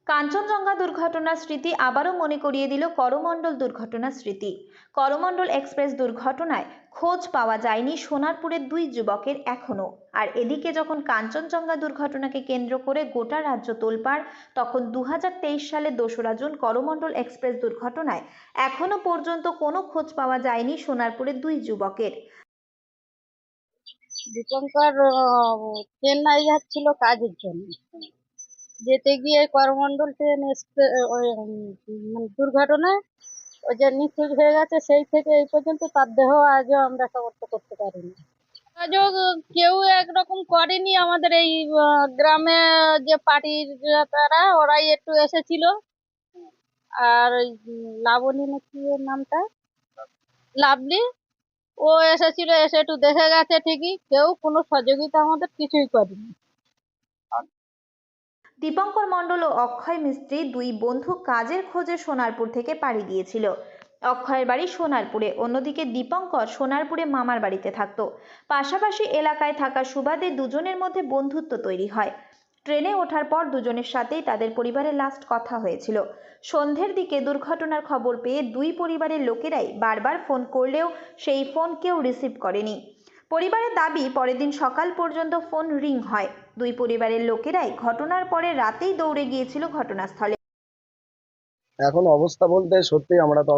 কাঞ্চনজঙ্ঘা দুর্ঘটনার স্মৃতি আবারও মনে করিয়ে দিল করমণ্ডল দুর্ঘটনার স্মৃতি। করমণ্ডল এক্সপ্রেস দুর্ঘটনায় খোঁজ পাওয়া যায়নি সোনারপুরের দুই যুবকের এখনো। আর এদিকে যখন কাঞ্চনজঙ্ঘা দুর্ঘটনাকে কেন্দ্র করে গোটা রাজ্য তোলপাড়, তখন 2023 সালের 2রা জুন করমণ্ডল এক্সপ্রেস দুর্ঘটনায় এখনো পর্যন্ত কোনো খোঁজ পাওয়া যায়নি সোনারপুরের দুই যুবকের। দীপঙ্কর চেন্নাই যাচ্ছিল কাজের জন্য, যেতে গিয়ে করমণ্ডল ট্রেন মানে দুর্ঘটনায় ওই যে নিখোঁজ হয়ে গেছে। সেই থেকে এই পর্যন্ত তার দেহ আজও আমরা শনাক্ত করতে পারিনি। যোগাযোগ কেউ একরকম করেনি। আমাদের এই গ্রামে যে পার্টির তারা ওরাই একটু এসেছিল, আর ওই লাবণী নাকি ওর নামটা, লাভলি, ও এসেছিল, এসে একটু দেখে গেছে ঠিকই। কেউ কোনো সহযোগিতা আমাদের কিছুই করেনি। দীপঙ্কর মণ্ডল ও অক্ষয় মিস্ত্রি দুই বন্ধু কাজের খোঁজে সোনারপুর থেকে পাড়ি দিয়েছিল। অক্ষয়ের বাড়ি সোনারপুরে, অন্যদিকে দীপঙ্কর সোনারপুরে মামার বাড়িতে থাকতো। পাশাপাশি এলাকায় থাকা সুবাদে দুজনের মধ্যে বন্ধুত্ব তৈরি হয়। ট্রেনে ওঠার পর দুজনের সাথেই তাদের পরিবারের লাস্ট কথা হয়েছিল। সন্ধ্যের দিকে দুর্ঘটনার খবর পেয়ে দুই পরিবারের লোকেরাই বারবার ফোন করলেও সেই ফোন কেউ রিসিভ করেনি। পরিবারের দাবি, পরের দিন সকাল পর্যন্ত ফোন রিং হয়। দুই পরিবারের লোকেরাই ঘটনার পরে রাতেই দৌড়ে গিয়েছিল ঘটনাস্থলে। এখন অবস্থা বলতে সত্যি আমরা তো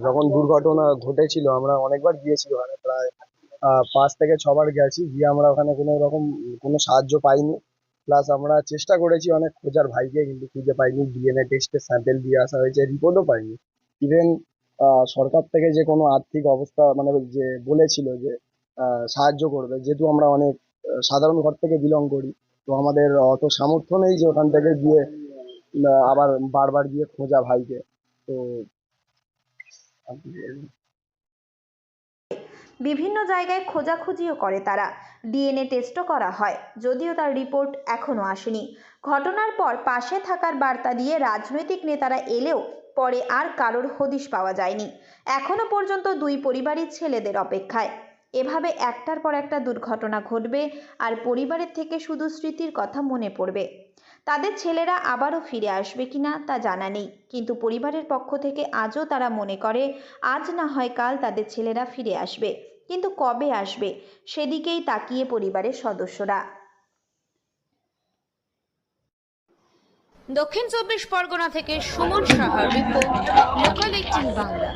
যখন দুর্ঘটনা ঘটেছিল আমরা অনেকবার গিয়েছি ওখানে, প্রায় 5 থেকে 6 বার গেছি। গিয়ে আমরা ওখানে কোনো রকম কোনো সাহায্য পাইনি। প্লাস আমরা চেষ্টা করেছি অনেক খোঁজার ভাইকে, কিন্তু খুঁজে পাইনি। ডিএনএ টেস্টের স্যাম্পেল দিয়ে আসা হয়েছে, রিপোর্টও পাইনি। ইভেন সরকার থেকে যে কোনো আর্থিক অবস্থা মানে যে বলেছিল যে সাহায্য করবে, যেহেতু আমরা অনেক সাধারণ ঘর থেকে বিলং করি, তো আমাদের অত সামর্থ্য নেই যে ওখান থেকে গিয়ে আবার বারবার গিয়ে খোঁজা ভাইকে। তো বিভিন্ন জায়গায় খোঁজাখুঁজিও করে তারা, ডিএনএ টেস্টও করা হয়, যদিও তার রিপোর্ট এখনো আসেনি। ঘটনার পর পাশে থাকার বার্তা দিয়ে রাজনৈতিক নেতারা এলেও পরে আর কারোর হদিশ পাওয়া যায়নি। এখনো পর্যন্ত দুই পরিবারই ছেলেদের অপেক্ষায়। এভাবে একটার পর একটা দুর্ঘটনা ঘটবে আর পরিবারের থেকে শুধু স্মৃতির কথা মনে পড়বে। তাদের ছেলেরা আবারও ফিরে আসবে কিনা তা জানা নেই, কিন্তু পরিবারের পক্ষ থেকে আজও তারা মনে করে আজ না হয় কাল তাদের ছেলেরা ফিরে আসবে, কিন্তু কবে আসবে সেদিকেই তাকিয়ে পরিবারের সদস্যরা। দক্ষিণ 24 পরগনা থেকে সুমন সাহার রিপোর্ট, লোকাল 18 বাংলা।